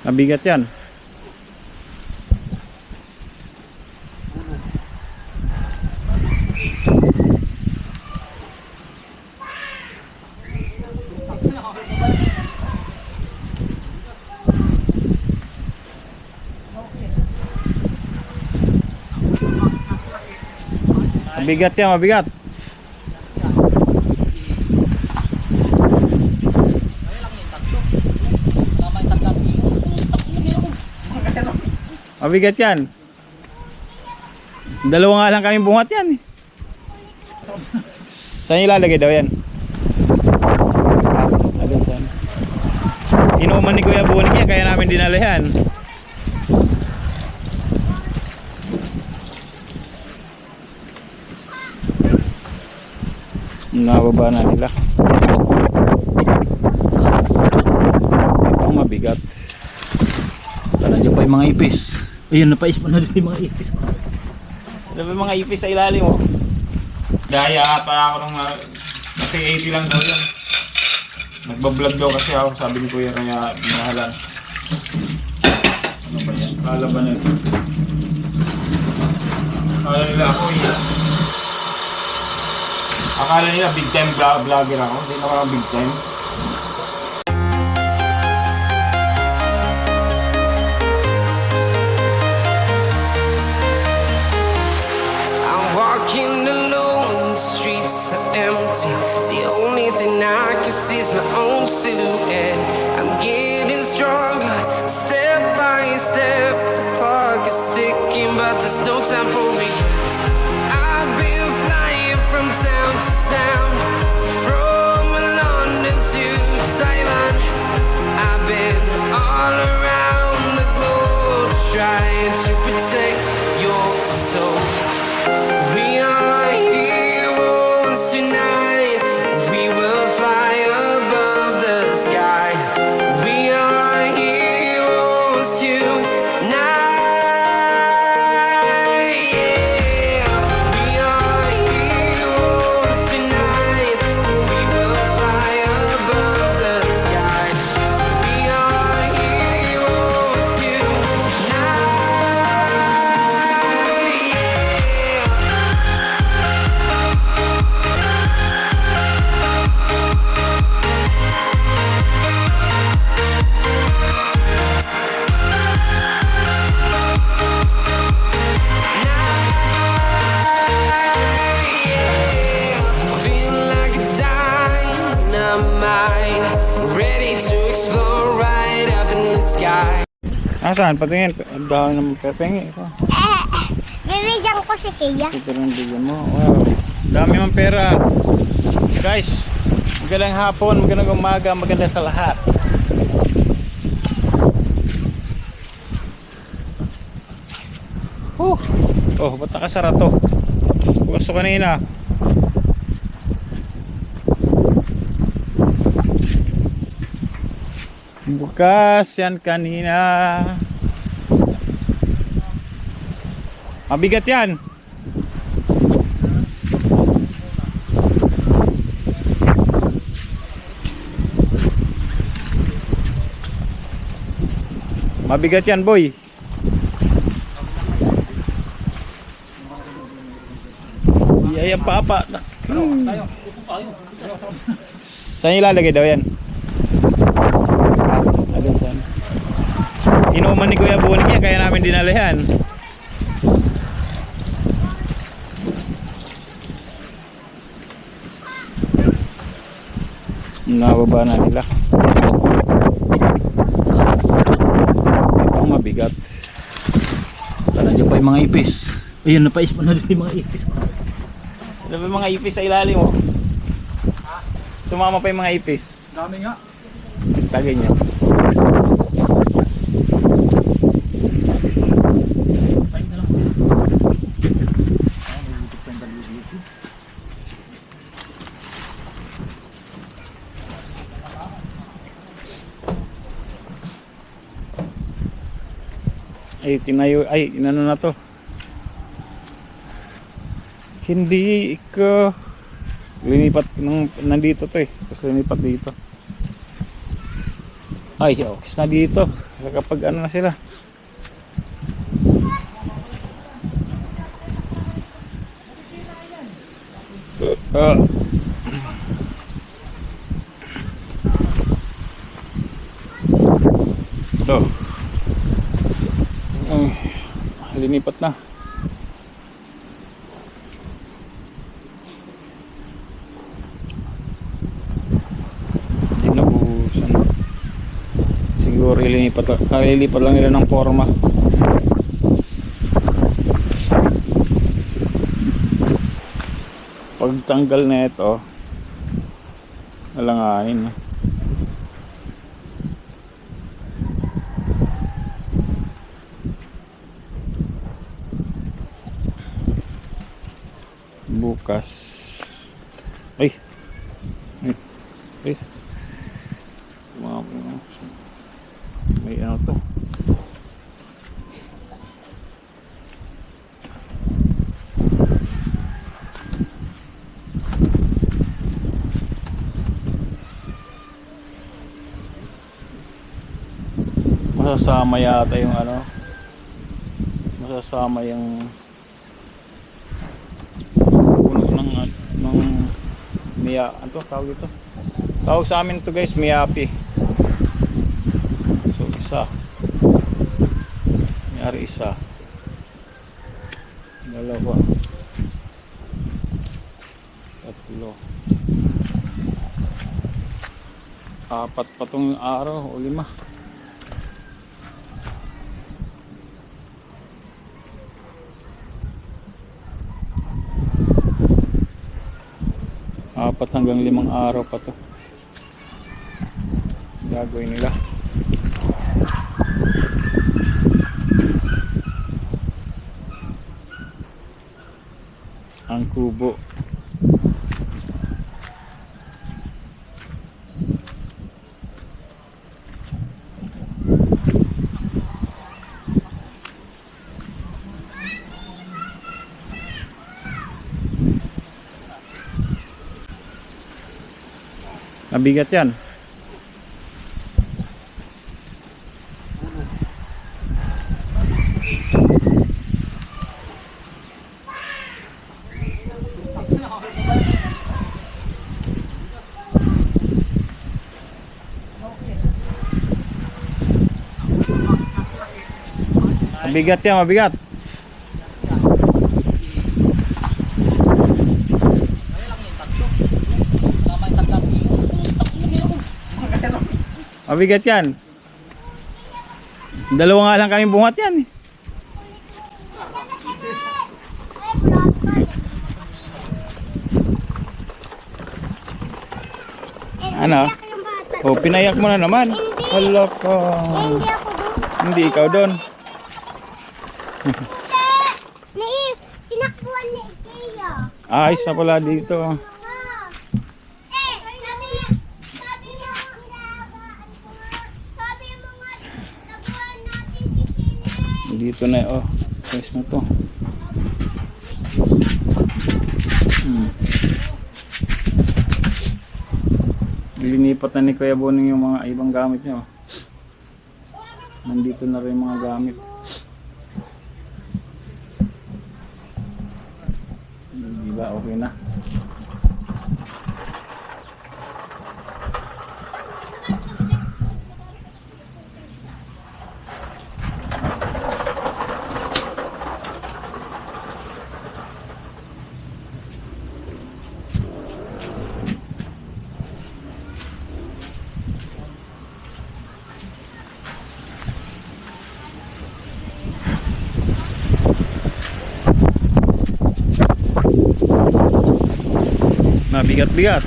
Mabigat yan. Mabigat yan, mabigat. Mabigat yan. Dalawa nga lang kaming bungat yan. Saan ilalagay daw yan? Saan? Inuman ni Kuya Buning yan, kaya namin dinala yan. Nababa na nila. Ito ang mabigat. Nandiyan pa yung mga ipis. Ayun, napais pa na yung mga ipis. Ano ba yung mga ipis sa ilalim mo? Daya ata ako nung kasi 80 lang daw yan. Nagbablog daw kasi ako, sabi ni Kuya, kaya binahalan. Ano ba yan? Kalaban na. Akala nila ako akala nila big time vlogger ako. Hindi na ako big time. Walking alone, the streets are empty. The only thing I can see is my own silhouette. I'm getting stronger, step by step. The clock is ticking, but there's no time for regrets. I've been flying from town to town, from London to Taiwan. I've been all around the globe, trying to protect your soul. We are heroes tonight. We will fly above the sky. We are heroes tonight. Yeah. We are heroes tonight. We will fly above the sky. We are heroes tonight. Saan? Patingin. Ang dahil naman pepengi. Bibigyan ko si Kia. Ito lang bigyan mo. Wow. Dami mong pera. Guys, magandang hapon, magandang umaga, maganda sa lahat. Oh, ba't nakasara to? Bukas to kanina. Bukas yan kanina. Mabigat yan. Mabigat yan, boy. Ayan papa. Saan ilalagay daw yan? Saan? Inuman ni Kuya Buning yan, kaya namin dinala yan. Nababa na nila. Ito ang mabigat. Nandiyan pa yung mga ipis. Ayun, napais pa na yung mga ipis. Ano ba yung mga ipis sa ilalim mo? Sumama pa yung mga ipis. Dami nga. Tagay niya. Ay, tinayo. Ay, inano na to. Hindi ko linipat nung nandito to eh. Tapos linipat dito. Ay, okay na dito. Kapag ano na sila. Ito. Linipat na. Nabuhusan. Siguro ililipat lang nila ng forma. Pagtanggal na ito, alanganin na. Bukas. Ay. Ay. Ay. May ano to. Masasama yata yung ano. Masasama yung puno ng miya, ano to tawag ito? Tawag sa amin to guys, miyapi. So isa. Mayari isa. Dalawa. Tatlo. Apat pa tong araw o 5. Apat hanggang 5 araw pa to gagawin nila. Ang kubo. Mabigat yan. Mabigat yan, mabigat. Mabigat yan. Dalawa nga lang kami bungat yan eh. Ano? Oh, pinayak mo na naman. Hala ka. Hindi ikaw doon. Tinakbuhan ni Ikea. Ayos na pala dito. Dito na oh. Ayos na to. Linipat na ni Kuya Boning yung mga ibang gamit niya. Nandito na rin mga gamit. Diba okay na? Mabigat-bigat.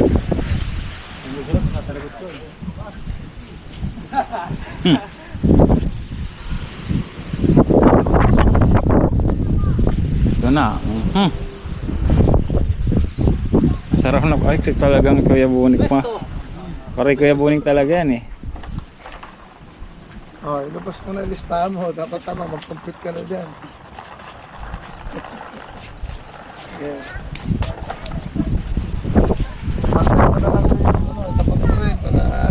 Ito na. Sarap na. Ay, talagang Kuya Boning pa. Pare Kuya Boning talaga yan eh. Oh, ilabas mo na listahan mo. Dapat tama, mag-compute ka na dyan. Okay. Masaya mo na lang yung tapat mo rin para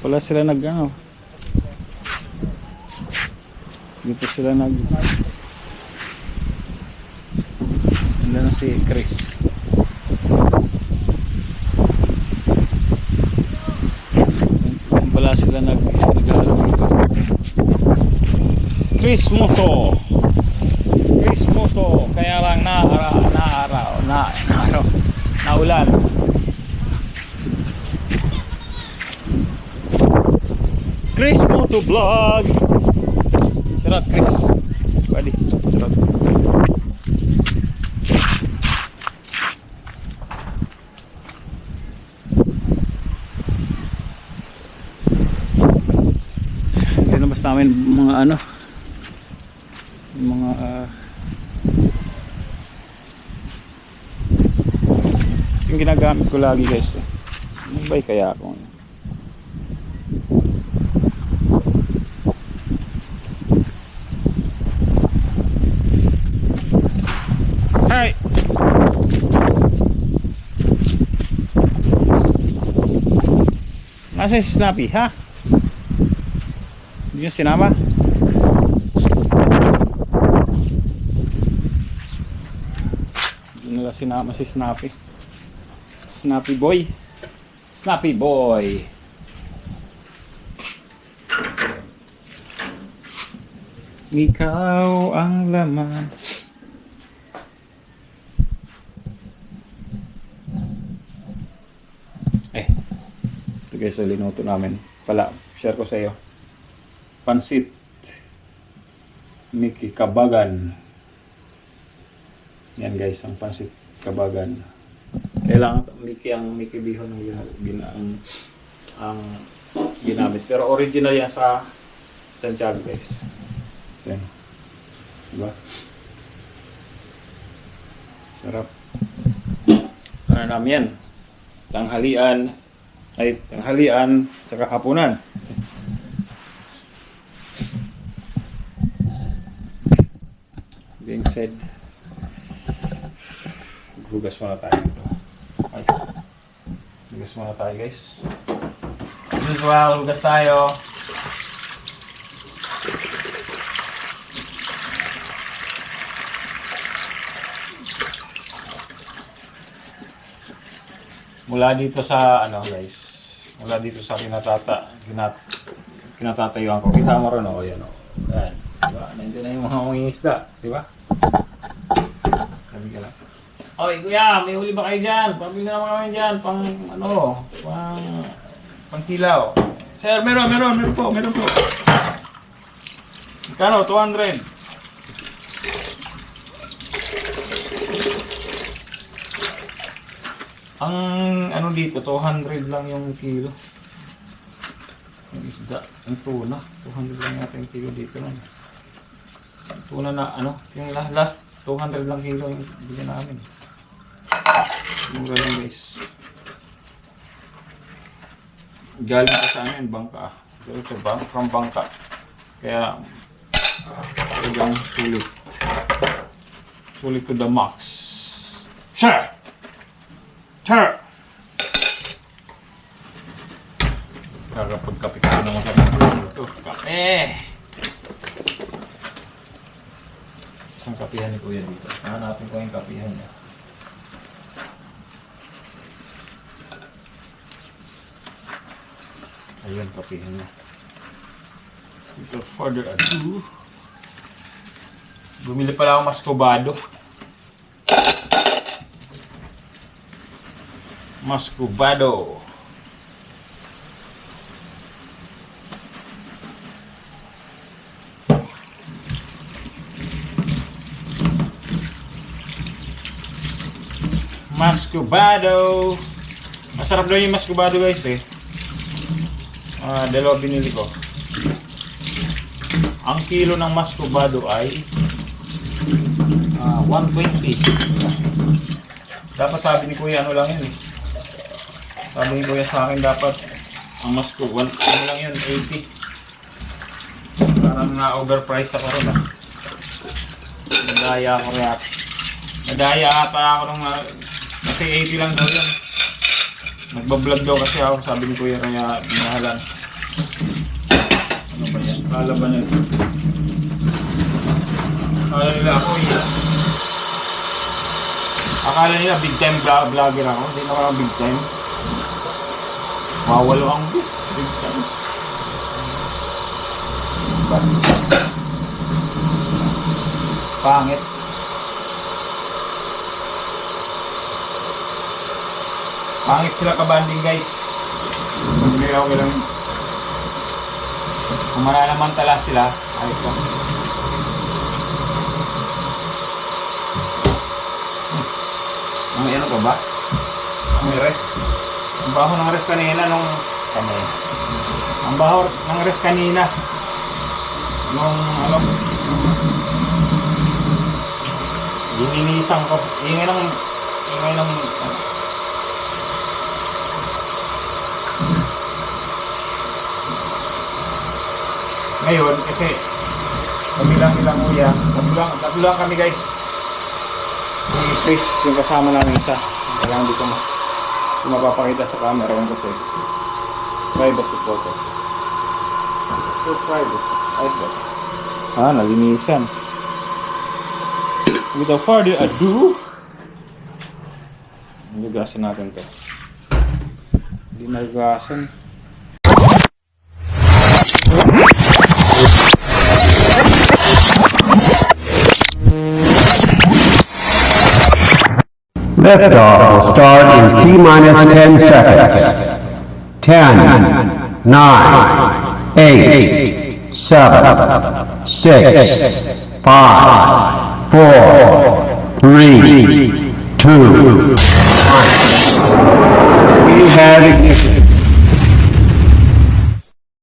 pala sila nag ano. Dito sila nag. Nandun na si Chris. Yan pala sila nag-aalok dito. Chris Moto. Chris Moto. Kaya lang naulan. Chris Moto Vlog. Sarap Chris. Pwede. Sarap. Linabas namin mga ano. Mga yung ginagamit ko lagi guys. Ano ba kaya ako? Hey! Nasaan si Snappy, ha? Hindi yung sinama? Hindi nila sinama si Snappy. Snappy boy. Snappy boy. Ikaw ang laman. Ito guys, so linuto namin. Pala, share ko sa iyo. Pansit. Mickey Kabagan. Yan guys, ang pansit Kabagan. Kailangan Mickey Bihon ang ginamit. Pero original yan sa Santiago guys. Yan. Diba? Sarap. Ano namin yan? Tanghalian saka hapunan. Being said, hugas muna tayo. Ay, hugas muna tayo guys. As usual, hugas tayo. Mula dito sa ano guys, mula dito sa kinatatayuan ko. Kita mo ron o, yan o. Yan, diba? Nandiyan na yung mga mangingisda, diba? Sabi ka lang. Oy kuya, may huli ba kayo dyan? Pabili na naman kami dyan, pang kilaw. Sir, meron po. Kano? 200. Ang ano dito, 200 lang yung kilo. Yung isda, yung tuna, 200 lang yata yung kilo dito lang. Tuna na ano, yung last 200 lang kilo yung bigyan namin. Mura lang guys. Galing pa sa amin, bangka. Diretso from bangka. Kaya talagang sulit. Sulit to the max. Sir! Sir! Kakapagkape ko naman sa ito. Kape! Isang kapihan ni Kuya dito. Hanapin ko yung kapihan niya. Ayun, kapihan niya. Without further ado, bumili pala akong Mascobado. Mascobado. Mascobado. Masarap daw yung Mascobado guys eh. Dalawa binili ko. Ang kilo ng Mascobado ay 120. Dapat sabi ni Kuya ano lang yun eh. Sabi ni Kuya sa akin dapat ang Mascobado ano lang yun, 80. Parang na-overpriced ako rin ah. Nadaya ata ako nung kasi 80 lang daw yun. Nagbablog daw kasi ako, sabi ni Kuya kaya binahalan. Lalaban na ito. Akala nila ako Akala nila big time vlogger ako. Hindi naman ako big time. Mawalo ang big time. Pangit. Pangit sila kabanding guys. Hindi ako lang. Kung mananamantala sila, ayos lang. May ano ka ba? May ref. Ang baho ng ref kanina nung... Ang baho ng ref kanina. Nung ano... Gininisan ko. Ingay ng... Ngayon, kasi kami lang uya. Tatlo lang kami guys. Si Chris, yung kasama namin isa. Kaya hindi ko mapapakita sa camera yung kasi privacy photo. So privacy. Ayos ba? Nalinisan. Without further ado, nagasan natin to. Hindi nagasan. Liftoff will start in T-minus 10 seconds. 10, 9, 8, 7, 6, 5, 4, 3, 2, 1. We have ignition.